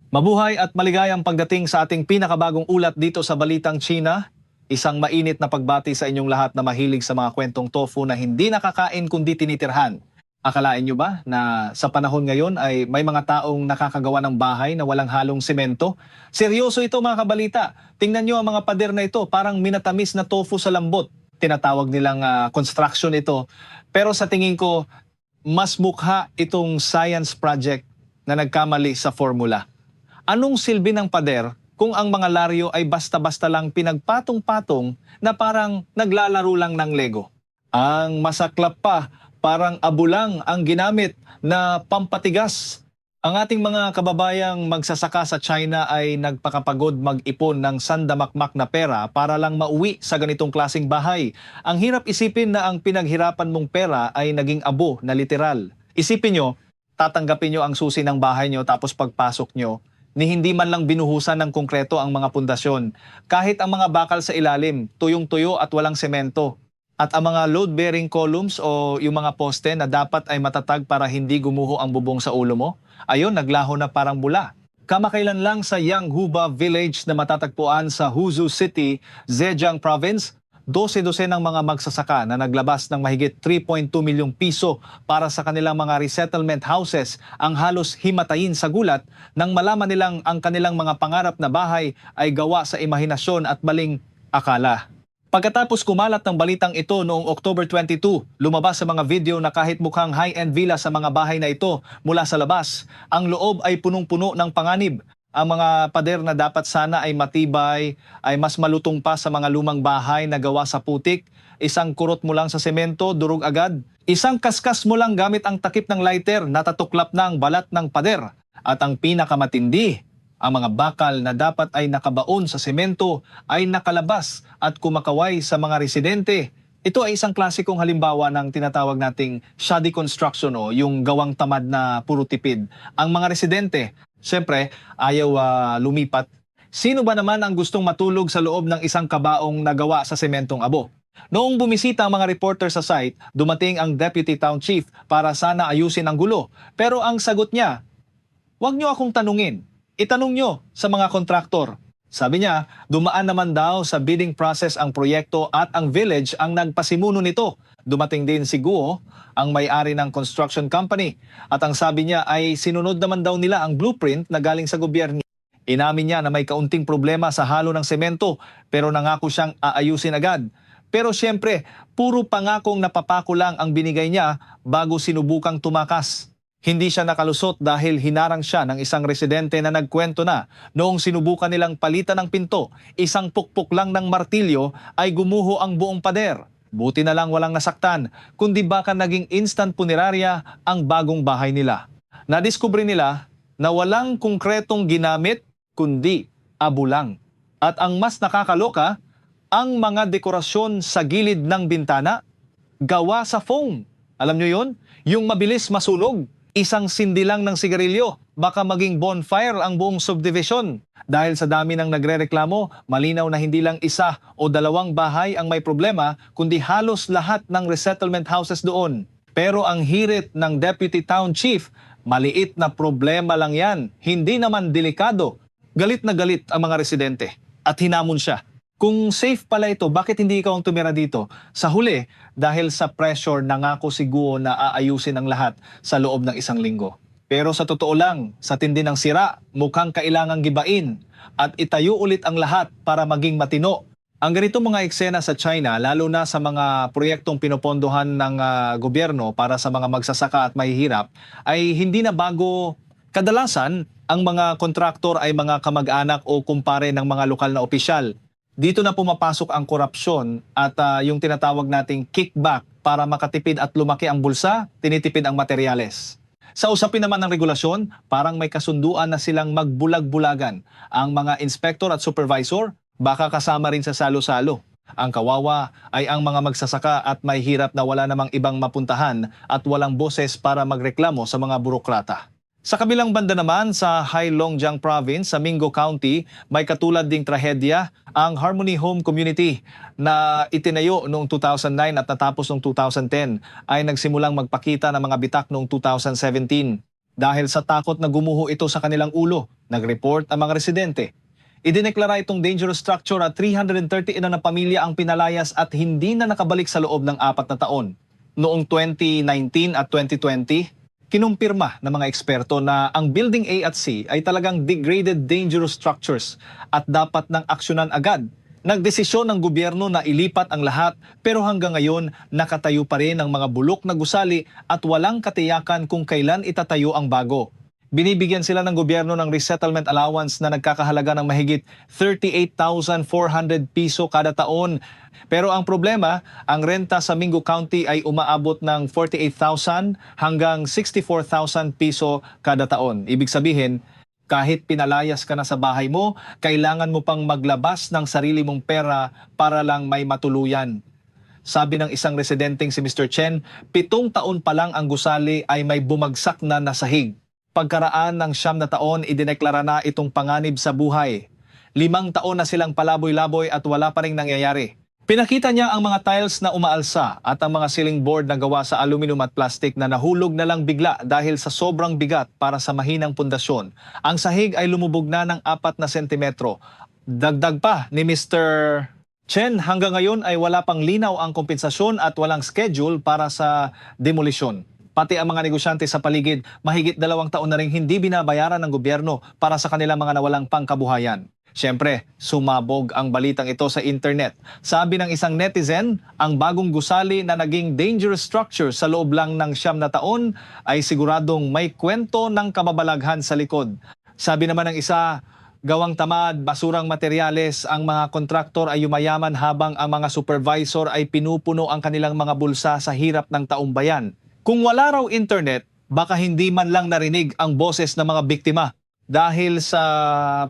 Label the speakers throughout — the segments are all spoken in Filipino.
Speaker 1: Mabuhay at maligayang pagdating sa ating pinakabagong ulat dito sa Balitang China. Isang mainit na pagbati sa inyong lahat na mahilig sa mga kwentong tofu na hindi nakakain kundi tinitirhan. Akalain nyo ba na sa panahon ngayon ay may mga taong nakakagawa ng bahay na walang halong semento? Seryoso ito mga kabalita. Tingnan nyo ang mga pader na ito, parang minatamis na tofu sa lambot. Tinatawag nilang construction ito. Pero sa tingin ko, mas mukha itong science project na nagkamali sa formula. Anong silbi ng pader kung ang mga laryo ay basta-basta lang pinagpatong-patong na parang naglalaro lang ng Lego? Ang masaklap pa, parang abo lang ang ginamit na pampatigas. Ang ating mga kababayang magsasaka sa China ay nagpakapagod mag-ipon ng sandamakmak na pera para lang mauwi sa ganitong klaseng bahay. Ang hirap isipin na ang pinaghirapan mong pera ay naging abo na literal. Isipin nyo, tatanggapin nyo ang susi ng bahay nyo tapos pagpasok nyo, ni hindi man lang binuhusan ng konkreto ang mga pundasyon. Kahit ang mga bakal sa ilalim, tuyong-tuyo at walang semento. At ang mga load-bearing columns o yung mga poste na dapat ay matatag para hindi gumuho ang bubong sa ulo mo, ayun, naglaho na parang bula. Kamakailan lang sa Yanghuba Village na matatagpuan sa Huzhou City, Zhejiang Province, 12 ng mga magsasaka na naglabas ng mahigit 3.2 milyong piso para sa kanilang mga resettlement houses ang halos himatayin sa gulat nang malaman nilang ang kanilang mga pangarap na bahay ay gawa sa imahinasyon at maling akala. Pagkatapos kumalat ng balitang ito noong October 22, lumabas sa mga video na kahit mukhang high-end villa sa mga bahay na ito mula sa labas, ang loob ay punong-puno ng panganib. Ang mga pader na dapat sana ay matibay, ay mas malutong pa sa mga lumang bahay na gawa sa putik. Isang kurot mo lang sa semento, durog agad. Isang kaskas mo lang gamit ang takip ng lighter, natatuklap na ang balat ng pader. At ang pinakamatindi, ang mga bakal na dapat ay nakabaon sa semento ay nakalabas at kumakaway sa mga residente. Ito ay isang klasikong halimbawa ng tinatawag nating shoddy construction o yung gawang tamad na puro tipid. Ang mga residente, siyempre, ayaw lumipat. Sino ba naman ang gustong matulog sa loob ng isang kabaong nagawa sa sementong abo? Noong bumisita ang mga reporter sa site, dumating ang Deputy Town Chief para sana ayusin ang gulo. Pero ang sagot niya, "Huwag niyo akong tanungin. Itanong niyo sa mga kontraktor." Sabi niya, dumaan naman daw sa bidding process ang proyekto at ang village ang nagpasimuno nito. Dumating din si Guo, ang may-ari ng construction company. At ang sabi niya ay sinunod naman daw nila ang blueprint na galing sa gobyerno. Inamin niya na may kaunting problema sa halo ng semento pero nangako siyang aayusin agad. Pero siyempre, puro pangakong napapako lang ang binigay niya bago sinubukang tumakas. Hindi siya nakalusot dahil hinarang siya ng isang residente na nagkwento na noong sinubukan nilang palitan ng pinto, isang pukpok lang ng martilyo ay gumuho ang buong pader. Buti na lang walang nasaktan, kundi baka naging instant punerarya ang bagong bahay nila. Nadiskubre nila na walang konkretong ginamit kundi abo lang. At ang mas nakakaloka, ang mga dekorasyon sa gilid ng bintana, gawa sa foam. Alam nyo yon? Yung mabilis masunog. Isang sindi lang ng sigarilyo, baka maging bonfire ang buong subdivision. Dahil sa dami ng nagrereklamo, malinaw na hindi lang isa o dalawang bahay ang may problema, kundi halos lahat ng resettlement houses doon. Pero ang hirit ng Deputy Town Chief, maliit na problema lang yan, hindi naman delikado. Galit na galit ang mga residente at hinamon siya. Kung safe pala ito, bakit hindi ikaw ang tumira dito? Sa huli, dahil sa pressure, nangako si Guo na aayusin ang lahat sa loob ng isang linggo. Pero sa totoo lang, sa tindi ng sira, mukhang kailangang gibain at itayo ulit ang lahat para maging matino. Ang ganito mga eksena sa China, lalo na sa mga proyektong pinopondohan ng gobyerno para sa mga magsasaka at mahihirap, ay hindi na bago. Kadalasan, ang mga kontraktor ay mga kamag-anak o kumpare ng mga lokal na opisyal. Dito na pumapasok ang korupsyon at yung tinatawag nating kickback para makatipid at lumaki ang bulsa, tinitipid ang materyales. Sa usapin naman ng regulasyon, parang may kasunduan na silang magbulag-bulagan. Ang mga inspector at supervisor, baka kasama rin sa salo-salo. Ang kawawa ay ang mga magsasaka at may hirap na wala namang ibang mapuntahan at walang boses para magreklamo sa mga burokrata. Sa kabilang banda naman, sa Heilongjiang Province sa Mingo County, may katulad ding trahedya ang Harmony Home Community na itinayo noong 2009 at natapos noong 2010 ay nagsimulang magpakita ng mga bitak noong 2017. Dahil sa takot na gumuho ito sa kanilang ulo, nag-report ang mga residente. Idineklara itong dangerous structure at 330 na pamilya ang pinalayas at hindi na nakabalik sa loob ng 4 na taon. Noong 2019 at 2020, kinumpirma ng mga eksperto na ang Building A at C ay talagang degraded dangerous structures at dapat nang aksyonan agad. Nagdesisyon ng gobyerno na ilipat ang lahat pero hanggang ngayon nakatayo pa rin ang mga bulok na gusali at walang katiyakan kung kailan itatayo ang bago. Binibigyan sila ng gobyerno ng resettlement allowance na nagkakahalaga ng mahigit 38,400 piso kada taon. Pero ang problema, ang renta sa Mingo County ay umaabot ng 48,000 hanggang 64,000 piso kada taon. Ibig sabihin, kahit pinalayas ka na sa bahay mo, kailangan mo pang maglabas ng sarili mong pera para lang may matuluyan. Sabi ng isang residenteng si Mr. Chen, 7 taon pa lang ang gusali ay may bumagsak na nasahig. Pagkaraan ng 9 na taon, idineklara na itong panganib sa buhay. 5 taon na silang palaboy-laboy at wala pa ring nangyayari. Pinakita niya ang mga tiles na umaalsa at ang mga ceiling board na gawa sa aluminum at plastic na nahulog na lang bigla dahil sa sobrang bigat para sa mahinang pundasyon. Ang sahig ay lumubog na ng 4 na sentimetro. Dagdag pa ni Mr. Chen, hanggang ngayon ay wala pang linaw ang kompensasyon at walang schedule para sa demolisyon. Pati ang mga negosyante sa paligid, mahigit 2 taon na rin hindi binabayaran ng gobyerno para sa kanilang mga nawalang pangkabuhayan. Siyempre, sumabog ang balitang ito sa internet. Sabi ng isang netizen, ang bagong gusali na naging dangerous structure sa loob lang ng 9 na taon ay siguradong may kwento ng kababalaghan sa likod. Sabi naman ng isa, gawang tamad, basurang materyales, ang mga kontraktor ay yumayaman habang ang mga supervisor ay pinupuno ang kanilang mga bulsa sa hirap ng taong bayan. Kung wala raw internet, baka hindi man lang narinig ang boses ng mga biktima. Dahil sa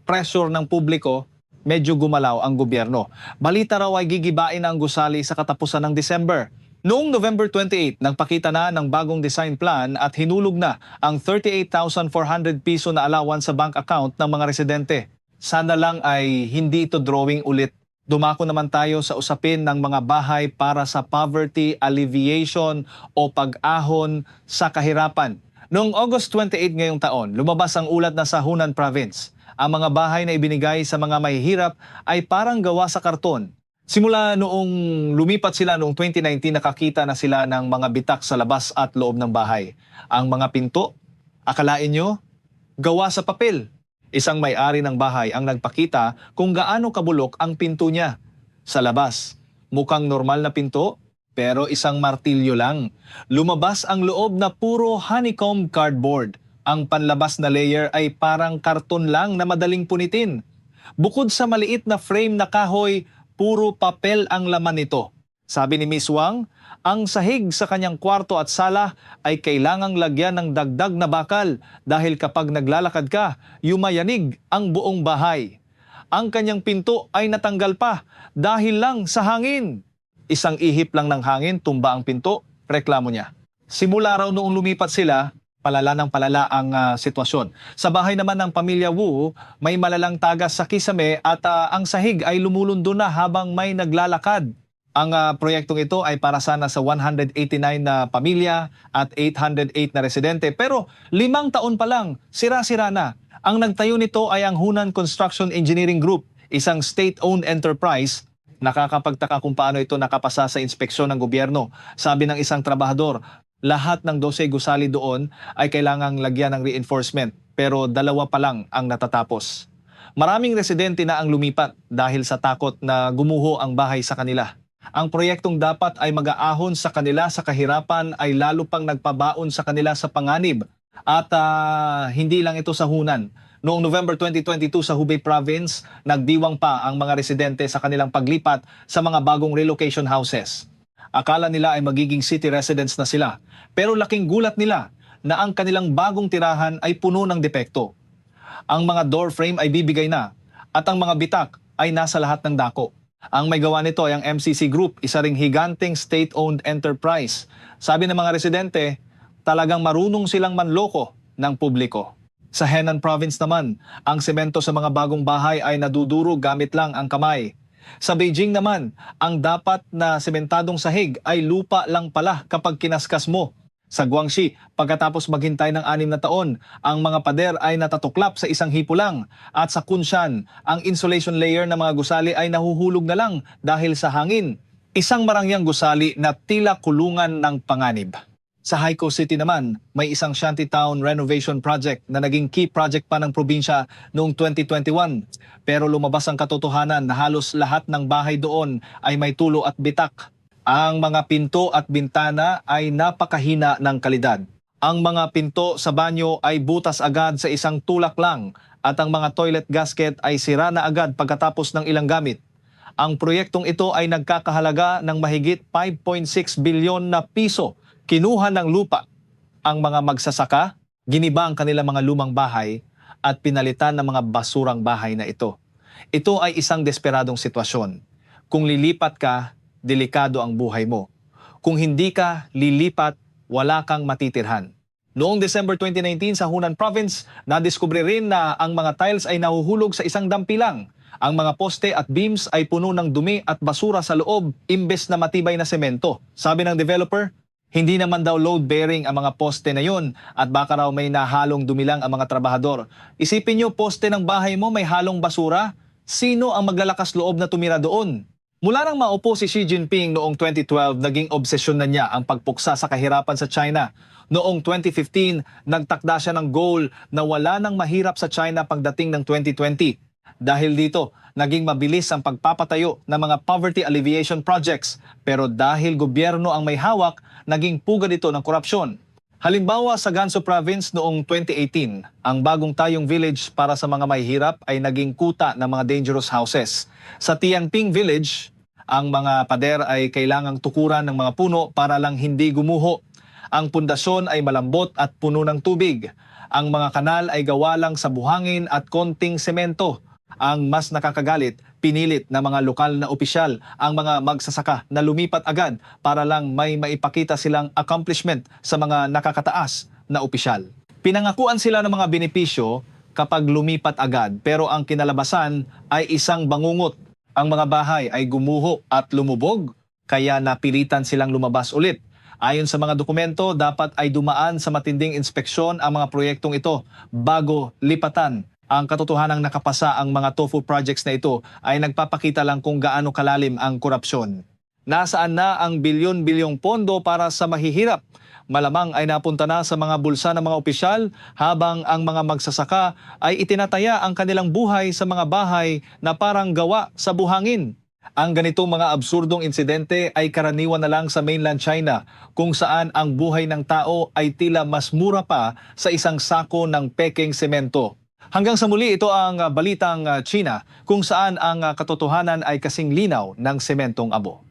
Speaker 1: pressure ng publiko, medyo gumalaw ang gobyerno. Balita raw ay gigibain ang gusali sa katapusan ng December. Noong November 28, nagpakita na ng bagong design plan at hinulog na ang 38,400 piso na allowance sa bank account ng mga residente. Sana lang ay hindi ito drawing ulit. Dumako naman tayo sa usapin ng mga bahay para sa poverty alleviation o pag-ahon sa kahirapan. Noong August 28 ngayong taon, lumabas ang ulat na sa Hunan Province. Ang mga bahay na ibinigay sa mga mahihirap ay parang gawa sa karton. Simula noong lumipat sila noong 2019, nakakita na sila ng mga bitak sa labas at loob ng bahay. Ang mga pinto, akalain nyo, gawa sa papel. Isang may-ari ng bahay ang nagpakita kung gaano kabulok ang pinto niya. Sa labas, mukhang normal na pinto, pero isang martilyo lang. Lumabas ang loob na puro honeycomb cardboard. Ang panlabas na layer ay parang karton lang na madaling punitin. Bukod sa maliit na frame na kahoy, puro papel ang laman nito. Sabi ni Miss Wang, ang sahig sa kanyang kwarto at sala ay kailangang lagyan ng dagdag na bakal dahil kapag naglalakad ka, yumayanig ang buong bahay. Ang kanyang pinto ay natanggal pa dahil lang sa hangin. Isang ihip lang ng hangin, tumba ang pinto, reklamo niya. Simula raw noong lumipat sila, palala ng palala ang sitwasyon. Sa bahay naman ng pamilya Wu, may malalang tagas sa kisame at ang sahig ay lumulundo na habang may naglalakad. Ang proyektong ito ay para sana sa 189 na pamilya at 808 na residente. Pero 5 taon pa lang, sira-sira na. Ang nagtayo nito ay ang Hunan Construction Engineering Group, isang state-owned enterprise. Nakakapagtaka kung paano ito nakapasa sa inspeksyon ng gobyerno. Sabi ng isang trabahador, lahat ng 12 gusali doon ay kailangang lagyan ng reinforcement. Pero 2 pa lang ang natatapos. Maraming residente na ang lumipat dahil sa takot na gumuho ang bahay sa kanila. Ang proyektong dapat ay mag-aahon sa kanila sa kahirapan ay lalo pang nagpabaon sa kanila sa panganib. At hindi lang ito sa Hunan. Noong November 2022 sa Hubei Province, nagdiwang pa ang mga residente sa kanilang paglipat sa mga bagong relocation houses. Akala nila ay magiging city residents na sila. Pero laking gulat nila na ang kanilang bagong tirahan ay puno ng depekto. Ang mga door frame ay bibigay na at ang mga bitak ay nasa lahat ng dako. Ang may gawa nito ay ang MCC Group, isa ring higanteng state-owned enterprise. Sabi ng mga residente, talagang marunong silang manloko ng publiko. Sa Henan Province naman, ang semento sa mga bagong bahay ay nadudurog gamit lang ang kamay. Sa Beijing naman, ang dapat na sementadong sahig ay lupa lang pala kapag kinaskas mo. Sa Guangxi, pagkatapos maghintay ng 6 na taon, ang mga pader ay natatuklap sa isang hipo lang. At sa Kunshan, ang insulation layer ng mga gusali ay nahuhulog na lang dahil sa hangin. Isang marangyang gusali na tila kulungan ng panganib. Sa Haikou City naman, may isang shantytown renovation project na naging key project pa ng probinsya noong 2021. Pero lumabas ang katotohanan na halos lahat ng bahay doon ay may tulo at bitak. Ang mga pinto at bintana ay napakahina ng kalidad. Ang mga pinto sa banyo ay butas agad sa isang tulak lang at ang mga toilet gasket ay sira na agad pagkatapos ng ilang gamit. Ang proyektong ito ay nagkakahalaga ng mahigit 5.6 bilyon na piso. Kinuha ng lupa ang mga magsasaka, giniba ang kanilang mga lumang bahay at pinalitan ng mga basurang bahay na ito. Ito ay isang desperadong sitwasyon. Kung lilipat ka, delikado ang buhay mo. Kung hindi ka lilipat, wala kang matitirhan. Noong December 2019 sa Hunan Province, nadiskubre rin na ang mga tiles ay nahuhulog sa isang dampi lang. Ang mga poste at beams ay puno ng dumi at basura sa loob imbes na matibay na semento. Sabi ng developer, hindi naman daw load-bearing ang mga poste na yun at baka raw may nahalong dumi lang ang mga trabahador. Isipin nyo, poste ng bahay mo may halong basura. Sino ang maglalakas loob na tumira doon? Mula nang maupo si Xi Jinping noong 2012, naging obsesyon na niya ang pagpuksa sa kahirapan sa China. Noong 2015, nagtakda siya ng goal na wala nang mahirap sa China pagdating ng 2020. Dahil dito, naging mabilis ang pagpapatayo ng mga poverty alleviation projects. Pero dahil gobyerno ang may hawak, naging pugad ito ng korupsyon. Halimbawa sa Gansu Province noong 2018, ang bagong tayong village para sa mga mahihirap ay naging kuta ng mga dangerous houses. Sa Tianping Village, ang mga pader ay kailangang tukuran ng mga puno para lang hindi gumuho. Ang pundasyon ay malambot at puno ng tubig. Ang mga kanal ay gawa lang sa buhangin at konting semento. Ang mas nakakagalit, pinilit ng mga lokal na opisyal ang mga magsasaka na lumipat agad para lang may maipakita silang accomplishment sa mga nakakataas na opisyal. Pinangakuan sila ng mga benepisyo kapag lumipat agad pero ang kinalabasan ay isang bangungot. Ang mga bahay ay gumuho at lumubog kaya napilitan silang lumabas ulit. Ayon sa mga dokumento, dapat ay dumaan sa matinding inspeksyon ang mga proyektong ito bago lipatan. Ang katotohanang nakapasa ang mga tofu projects na ito ay nagpapakita lang kung gaano kalalim ang korupsyon. Nasaan na ang bilyon-bilyong pondo para sa mahihirap? Malamang ay napunta na sa mga bulsa ng mga opisyal habang ang mga magsasaka ay itinataya ang kanilang buhay sa mga bahay na parang gawa sa buhangin. Ang ganitong mga absurdong insidente ay karaniwan na lang sa mainland China kung saan ang buhay ng tao ay tila mas mura pa sa isang sako ng pekeng semento. Hanggang sa muli, ito ang Balitang China kung saan ang katotohanan ay kasing linaw ng sementong abo.